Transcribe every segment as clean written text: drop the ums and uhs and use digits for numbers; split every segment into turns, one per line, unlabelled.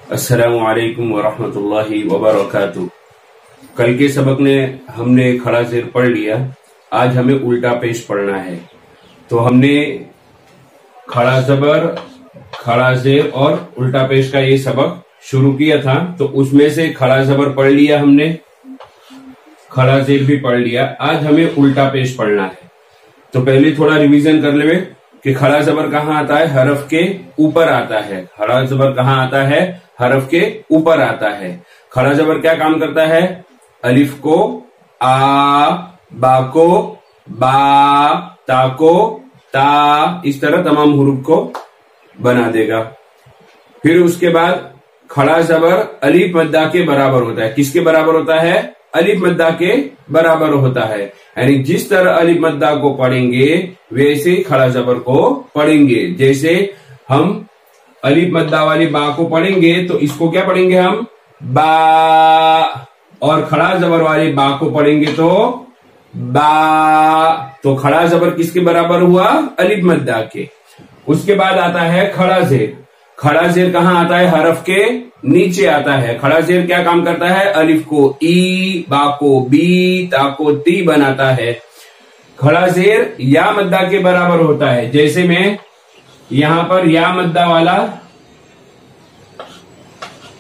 अस्सलामु अलैकुम वरहमतुल्लाहि वबरकातुहू। कल के सबक ने हमने खड़ा ज़ेर पढ़ लिया। आज हमें उल्टा पेश पढ़ना है। तो हमने खड़ा ज़बर, खड़ा ज़ेर और उल्टा पेश का ये सबक शुरू किया था। तो उसमें से खड़ा ज़बर पढ़ लिया हमने, खड़ा ज़ेर भी पढ़ लिया। आज हमें उल्टा पेश पढ़ना है। तो पहले थोड़ा रिवीजन कर ले कि खड़ा ज़बर कहाँ आता है? हरफ के ऊपर आता है। खड़ा ज़बर कहाँ आता है? हरफ के ऊपर आता है। खड़ा ज़बर क्या काम करता है? अलिफ को आ, बा को बा, ता को ता, इस तरह तमाम हुरूफ को बना देगा। फिर उसके बाद खड़ा ज़बर अलिफ मद्दा के बराबर होता है। किसके बराबर होता है? अलिफ मद्दा के बराबर होता है। यानी जिस तरह अलिफ मद्दा को पढ़ेंगे वैसे ही खड़ा ज़बर को पढ़ेंगे। जैसे हम अलिफ मद्दा वाली बा को पढ़ेंगे तो इसको क्या पढ़ेंगे हम? बा। और खड़ा ज़बर वाली बा को पढ़ेंगे तो बा। तो खड़ा ज़बर किसके बराबर हुआ? अलिफ मद्दा के। उसके बाद आता है खड़ा ज़ेर। खड़ा ज़ेर कहाँ आता है? हरफ के नीचे आता है। खड़ा ज़ेर क्या काम करता है? अलिफ को ई, बा को बी, ता को ती बनाता है। खड़ा ज़ेर या मद्दा के बराबर होता है। जैसे मैं यहां पर या मद्दा वाला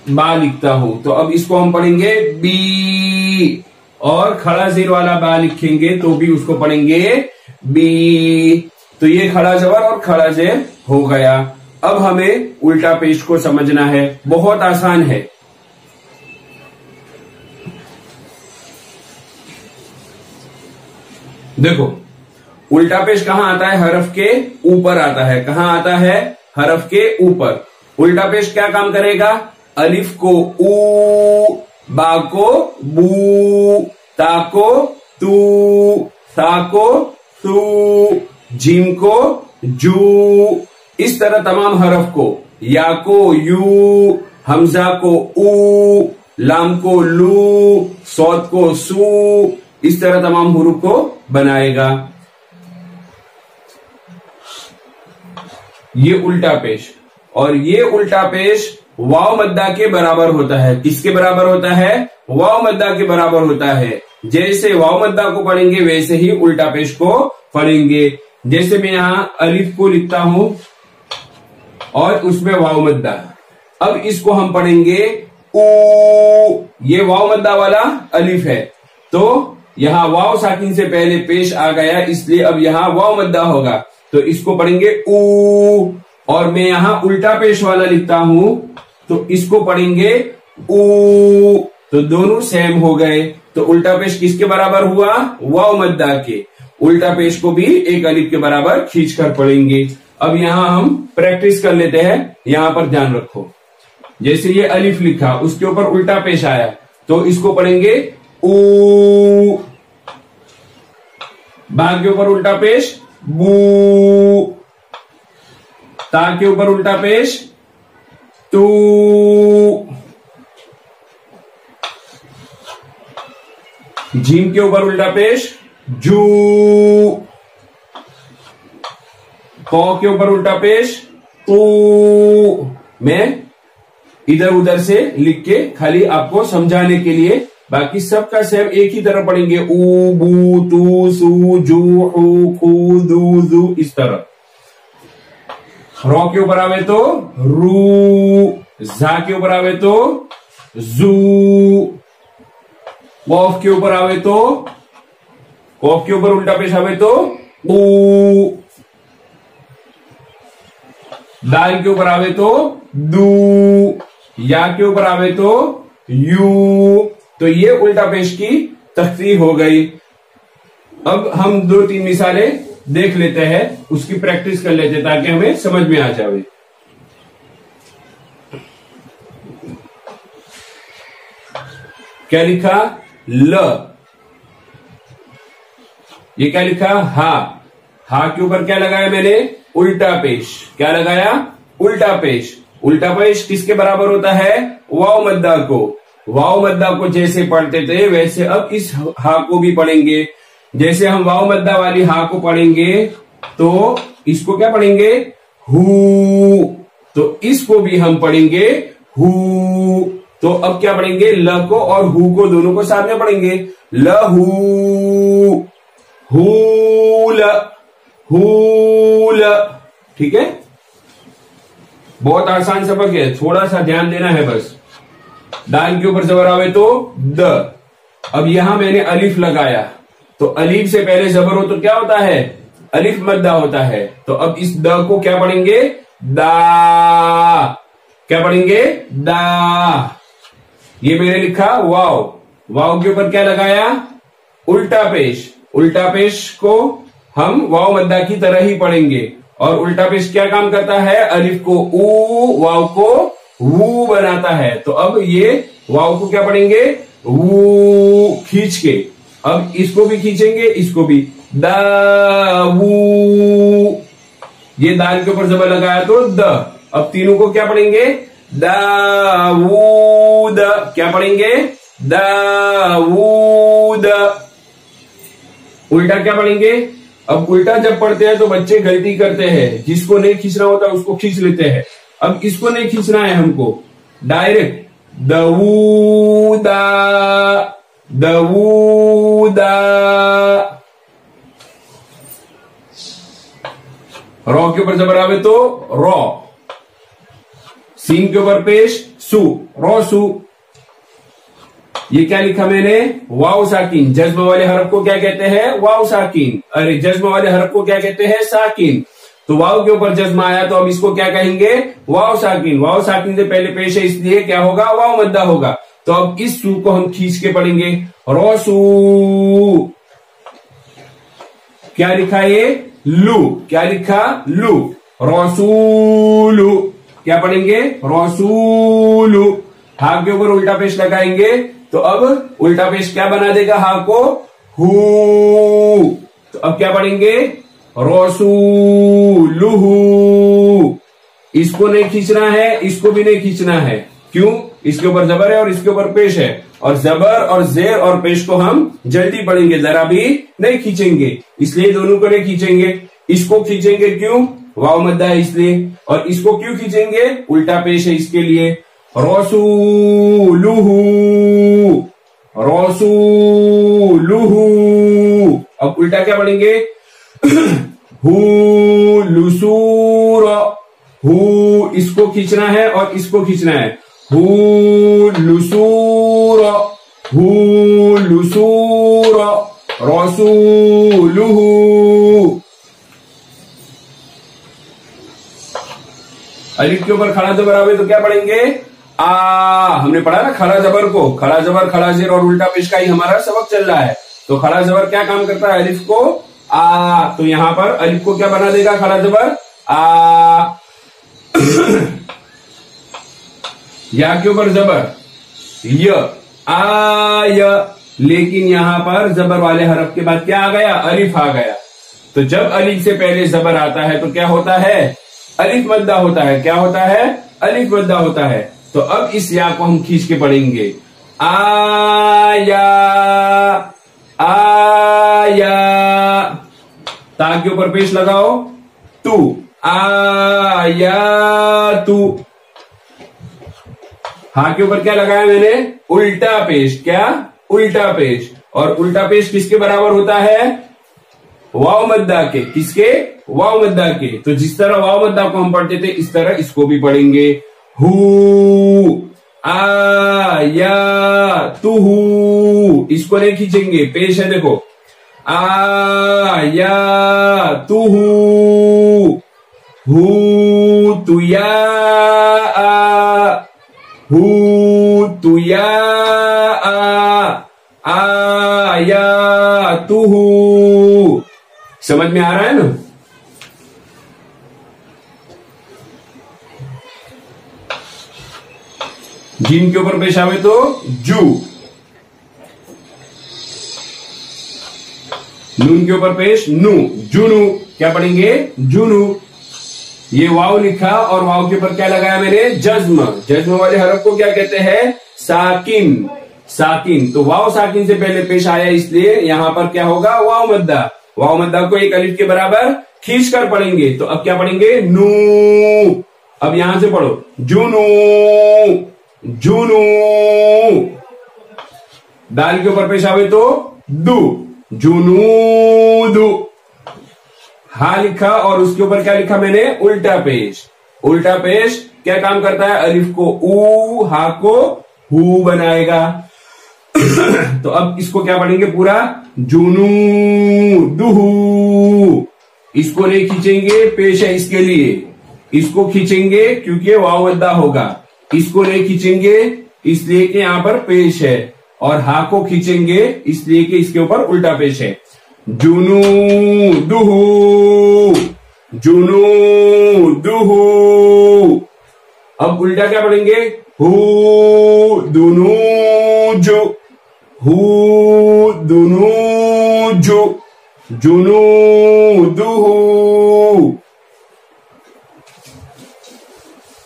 बा लिखता हूं तो अब इसको हम पढ़ेंगे बी, और खड़ा ज़ेर वाला बा लिखेंगे तो भी उसको पढ़ेंगे बी। तो ये खड़ा ज़बर और खड़ा ज़ेर हो गया। अब हमें उल्टा पेश को समझना है। बहुत आसान है। देखो, उल्टा पेश कहाँ आता है? हरफ के ऊपर आता है। कहाँ आता है? हरफ के ऊपर। उल्टा पेश क्या काम करेगा? अलिफ को ऊ, बा को बू, ता को तू, सा को तू, जीम को जू, इस तरह तमाम हरफ को, या को यू, हमजा को ऊ, लाम को लू, सौद को सू, इस तरह तमाम हुरूफ को बनाएगा। ये उल्टा पेश। और ये उल्टा पेश वाव मद्दा के बराबर होता है। किसके बराबर होता है? वाव मद्दा के बराबर होता है। जैसे वाव मद्दा को पढ़ेंगे वैसे ही उल्टा पेश को पढ़ेंगे। जैसे मैं यहां अलिफ को लिखता हूं और उसमें वाव मद्दा। अब इसको हम पढ़ेंगे ऊ। ये वाव मद्दा वाला अलिफ है तो यहां वाव साकिन से पहले पेश आ गया, इसलिए अब यहां वाव मद्दा होगा। तो इसको पढ़ेंगे ऊ। और मैं यहां उल्टा पेश वाला लिखता हूं तो इसको पढ़ेंगे ऊ। तो दोनों सेम हो गए। तो उल्टा पेश किसके बराबर हुआ? वाव मद्दा के। उल्टा पेश को भी एक अलिफ के बराबर खींचकर पढ़ेंगे। अब यहां हम प्रैक्टिस कर लेते हैं। यहां पर ध्यान रखो, जैसे ये अलिफ लिखा उसके ऊपर उल्टा पेश आया तो इसको पढ़ेंगे ऊ। बा के ऊपर उल्टा पेश बू, ता के ऊपर उल्टा पेश तू, जीम के ऊपर उल्टा पेश जू, कौ के ऊपर उल्टा पेश तू। मैं इधर उधर से लिख के खाली आपको समझाने के लिए, बाकी सबका सेम एक ही तरह पढ़ेंगे। ऊ, बू, तू, सू, जू, ऊ, खू, दू, जू, इस तरह। रॉ के ऊपर आवे तो रू, जा के ऊपर आवे तो जू, कॉफ के ऊपर आवे तो, कॉफ के ऊपर उल्टा पेश आवे तो ऊ, दाल के ऊपर आवे तो दू, या के ऊपर आवे तो यू। तो ये उल्टा पेश की तख्तीर हो गई। अब हम 2-3 मिसालें देख लेते हैं, उसकी प्रैक्टिस कर लेते हैं ताकि हमें समझ में आ जाए। क्या लिखा? ल। ये क्या लिखा? हा। हा के ऊपर क्या लगाया मैंने? उल्टा पेश। क्या लगाया? उल्टा पेश। उल्टा पेश किसके बराबर होता है? वाव मद्दा को। वाव मद्दा को जैसे पढ़ते थे वैसे अब इस हा को भी पढ़ेंगे। जैसे हम वाव मद्दा वाली हा को पढ़ेंगे तो इसको क्या पढ़ेंगे? हू। तो इसको भी हम पढ़ेंगे हु। तो अब क्या पढ़ेंगे, ल को और हु को दोनों को साथ में पढ़ेंगे, लहू, हूल, हूल। ठीक है, बहुत आसान सबक है, थोड़ा सा ध्यान देना है बस। दाल के ऊपर जबर आवे तो द। अब यहां मैंने अलिफ लगाया, तो अलिफ से पहले जबर हो तो क्या होता है, अलिफ मद्दा होता है। तो अब इस द को क्या पढ़ेंगे, दा। क्या पढ़ेंगे, दा। ये मैंने लिखा वाव, वाव के ऊपर क्या लगाया, उल्टा पेश। उल्टा पेश को हम वाव मद्दा की तरह ही पढ़ेंगे। और उल्टा पेश क्या काम करता है, अलिफ को ऊ, वाव को वू बनाता है। तो अब ये वाव को क्या पढ़ेंगे, वू खींच के। अब इसको भी खींचेंगे, इसको भी, दावू। ये दाल के ऊपर जबर लगाया तो द। अब तीनों को क्या पढ़ेंगे, दाऊद। क्या पढ़ेंगे, दाऊद। उल्टा क्या पढ़ेंगे, अब उल्टा जब पढ़ते हैं तो बच्चे गलती करते हैं, जिसको नहीं खींचना होता उसको खींच लेते हैं। अब इसको नहीं खींचना है हमको, डायरेक्ट दऊदा, दऊदा। रॉ के ऊपर जबर आवे तो रॉ। सीन के ऊपर पेश सु, रॉ सु। ये क्या लिखा मैंने, वाव साकिन। जज्म वाले हरफ को क्या कहते हैं, वाव साकिन। अरे जज्म वाले हरफ को क्या कहते हैं, साकिन। तो वाव के ऊपर जज्म आया तो अब इसको क्या कहेंगे, वाव साकिन। वाव साकिन से पहले पेश है इसलिए क्या होगा, वाव मद्दा होगा। तो अब इस सू को हम खींच के पढ़ेंगे, रोसू। क्या लिखा ये, लू। क्या लिखा, लू, रसूलू। क्या पढ़ेंगे, रसूलू। हा के ऊपर उल्टा पेश लगाएंगे तो अब उल्टा पेश क्या बना देगा, हा को हू। तो अब क्या पढ़ेंगे, रसूलुहू। इसको नहीं खींचना है, इसको भी नहीं खींचना है। क्यों, इसके ऊपर जबर है और इसके ऊपर पेश है, और जबर और जेर और पेश को हम जल्दी पढ़ेंगे, जरा भी नहीं खींचेंगे, इसलिए दोनों को नहीं खींचेंगे। इसको खींचेंगे क्यों, वाव मद्दा है इसलिए। और इसको क्यों खींचेंगे, उल्टा पेश है इसके लिए, रसूलुहू, रसूलुहू। अब उल्टा क्या पढ़ेंगे, हू लुसूर। हू इसको खींचना है और इसको खींचना है, हू लुसूर, हू लुसूर, रसूलुहू। अलिफ के ऊपर खड़ा जबर आवे तो क्या पढ़ेंगे, आ। हमने पढ़ा ना खड़ा जबर को, खड़ा जबर, खड़ा जेर और उल्टा पेश का ही हमारा सबक चल रहा है। तो खड़ा जबर क्या काम करता है, अलिफ को आ। तो यहां पर अलिफ को क्या बना देगा, खड़ा जबर आ। या के ऊपर जबर य, आय। लेकिन यहां पर जबर वाले हरफ के बाद क्या आ गया, अलिफ आ गया। तो जब अलिफ से पहले जबर आता है तो क्या होता है, अलिफ मद्दा होता है। क्या होता है, अलिफ मद्दा होता है। तो अब इस या को हम खींच के पढ़ेंगे, आया, आया। ता के ऊपर पेश लगाओ, तू, आया तू। हा के ऊपर क्या लगाया मैंने, उल्टा पेश। क्या, उल्टा पेश। और उल्टा पेश किसके बराबर होता है, वाव मद्दा के। किसके, वाव मद्दा के। तो जिस तरह वाव मद्दा को हम पढ़ते थे इस तरह इसको भी पढ़ेंगे, हू, आया तुहू। इसको नहीं खींचेंगे, पेश है देखो, आया तुहू, हू तुया, हू तुया, आया तुहू। समझ में आ रहा है ना। जीन के ऊपर पेश आवे तो जू। नून के ऊपर पेश नू, जुनू। क्या पढ़ेंगे, जुनू। ये वाव लिखा और वाव के ऊपर क्या लगाया मैंने, जज्म। जज्म वाले हरफ को क्या कहते हैं, साकिन। साकिन। तो वाव साकिन से पहले पेश आया इसलिए यहां पर क्या होगा, वाव मद्दा। वाव मद्दा को एक अलिफ के बराबर खींच कर पढ़ेंगे। तो अब क्या पढ़ेंगे, नू, अब यहां से पढ़ो, जुनू जुनू, दाल के ऊपर पेश आवे तो दू, जुनूदु। हा लिखा और उसके ऊपर क्या लिखा मैंने, उल्टा पेश। उल्टा पेश क्या काम करता है, अलिफ को ऊ, हा को हु बनाएगा। तो अब इसको क्या पढ़ेंगे पूरा, जुनूदुहु। इसको नहीं खींचेंगे, पेश है इसके लिए, इसको खींचेंगे क्योंकि वाव अद्दा होगा। इसको नहीं खींचेंगे इसलिए कि यहां पर पेश है, और हा को खींचेंगे इसलिए कि इसके ऊपर उल्टा पेश है। जुनूदुहु जुनूदुहु। अब उल्टा क्या पढ़ेंगे, हु दुनूजु, हु दुनूजु, जुनूदुहु।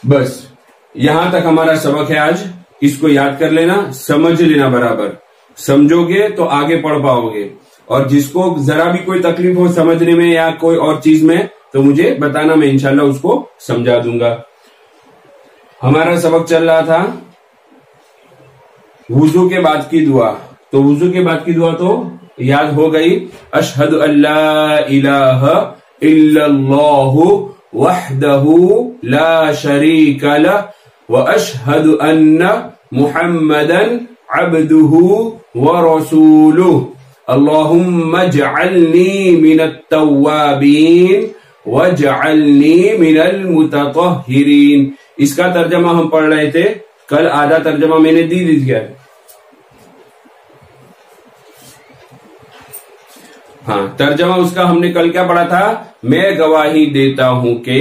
बस यहां तक हमारा सबक है आज। इसको याद कर लेना, समझ लेना बराबर। समझोगे तो आगे पढ़ पाओगे, और जिसको जरा भी कोई तकलीफ हो समझने में या कोई और चीज में तो मुझे बताना, मैं इंशाल्लाह उसको समझा दूंगा। हमारा सबक चल रहा था वुजू के बाद की दुआ। तो वुजू के बाद की दुआ तो याद हो गई, अशहदु अल्ला इलाहा इल्लल्लाहु वहदहु ला शरीका लह व अशहदु अन्ना मुहम्मदन अब्दुहु व रसूलुहु अल्लाहुम्मा जअलनी मिनत तव्वाबीन वजअलनी मिनल मुततहिरीन। इसका तर्जमा हम पढ़ रहे थे कल, आधा तर्जमा मैंने दी दिया। हाँ, तर्जमा उसका हमने कल क्या पढ़ा था, मैं गवाही देता हूं कि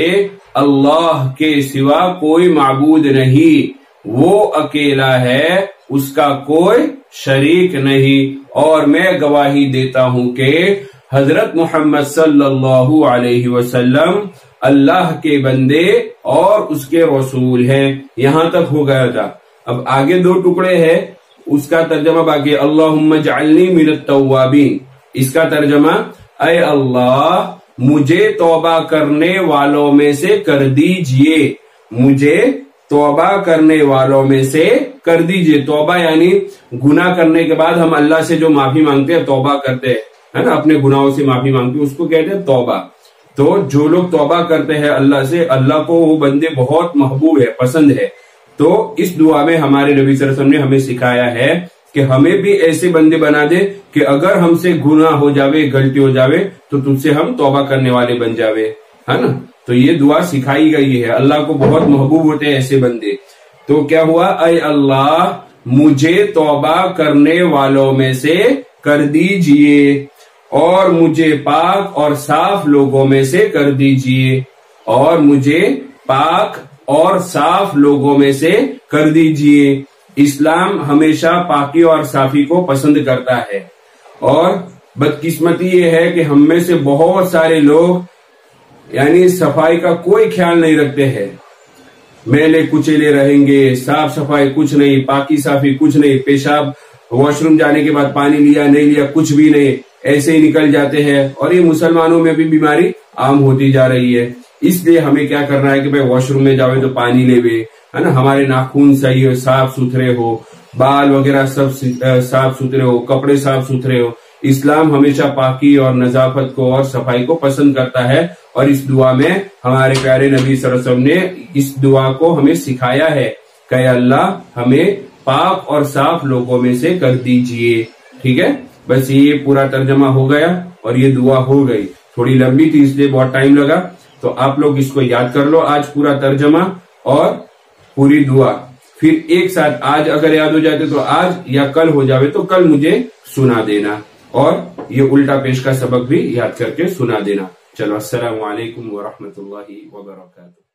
अल्लाह के सिवा कोई माबूद नहीं, वो अकेला है, उसका कोई शरीक नहीं, और मैं गवाही देता हूं कि हजरत मोहम्मद सल्लल्लाहु अलैहि वसल्लम अल्लाह के बंदे और उसके रसूल हैं। यहां तक हो गया था। अब आगे दो टुकड़े हैं, उसका तर्जमा बाकी, अल्लाहुम्मा जअलनी मिनत तव्वाबीन। इसका तर्जमा, ऐ अल्लाह मुझे तौबा करने वालों में से कर दीजिए, मुझे तौबा करने वालों में से कर दीजिए। तौबा यानी गुनाह करने के बाद हम अल्लाह से जो माफी मांगते हैं, तौबा करते हैं, है ना, अपने गुनाहों से माफी मांगते हैं, उसको कहते हैं तौबा। तो जो लोग तौबा करते हैं अल्लाह से, अल्लाह को वो बंदे बहुत महबूब है, पसंद है। तो इस दुआ में हमारे नबी सल्लल्लाहु अलैहि वसल्लम ने हमें सिखाया है कि हमें भी ऐसे बंदे बना दे कि अगर हमसे गुनाह हो जावे, गलती हो जावे, तो तुझसे हम तौबा करने वाले बन जावे, है ना। तो ये दुआ सिखाई गई है, अल्लाह को बहुत महबूब होते हैं ऐसे बंदे। तो क्या हुआ, ऐ अल्लाह मुझे तौबा करने वालों में से कर दीजिए, और मुझे पाक और साफ लोगों में से कर दीजिए, और मुझे पाक और साफ लोगों में से कर दीजिए। इस्लाम हमेशा पाकी और साफी को पसंद करता है, और बदकिस्मती ये है कि हम में से बहुत सारे लोग यानी सफाई का कोई ख्याल नहीं रखते हैं। मेले कुचेले रहेंगे, साफ सफाई कुछ नहीं, पाकी साफी कुछ नहीं, पेशाब वॉशरूम जाने के बाद पानी लिया नहीं लिया कुछ भी नहीं, ऐसे ही निकल जाते हैं। और ये मुसलमानों में भी बीमारी आम होती जा रही है। इसलिए हमें क्या करना है कि भाई वॉशरूम में जावे तो पानी लेवे, है ना, हमारे नाखून सही हो, साफ सुथरे हो, बाल वगैरह सब साफ सुथरे हो, कपड़े साफ सुथरे हो। इस्लाम हमेशा पाकी और नजाफत को और सफाई को पसंद करता है, और इस दुआ में हमारे प्यारे नबी सल्लल्लाहु अलैहि वसल्लम ने इस दुआ को हमें सिखाया है कि अल्लाह हमें पाक और साफ लोगों में से कर दीजिए। ठीक है, बस ये पूरा तर्जमा हो गया और ये दुआ हो गई। थोड़ी लंबी थी इसलिए बहुत टाइम लगा, तो आप लोग इसको याद कर लो, आज पूरा तर्जमा और पूरी दुआ। फिर एक साथ आज अगर याद हो जाते तो आज, या कल हो जावे तो कल मुझे सुना देना, और ये उल्टा पेश का सबक भी याद करके सुना देना। चलो, अस्सलामु अलैकुम व रहमतुल्लाहि व बरकातुहू।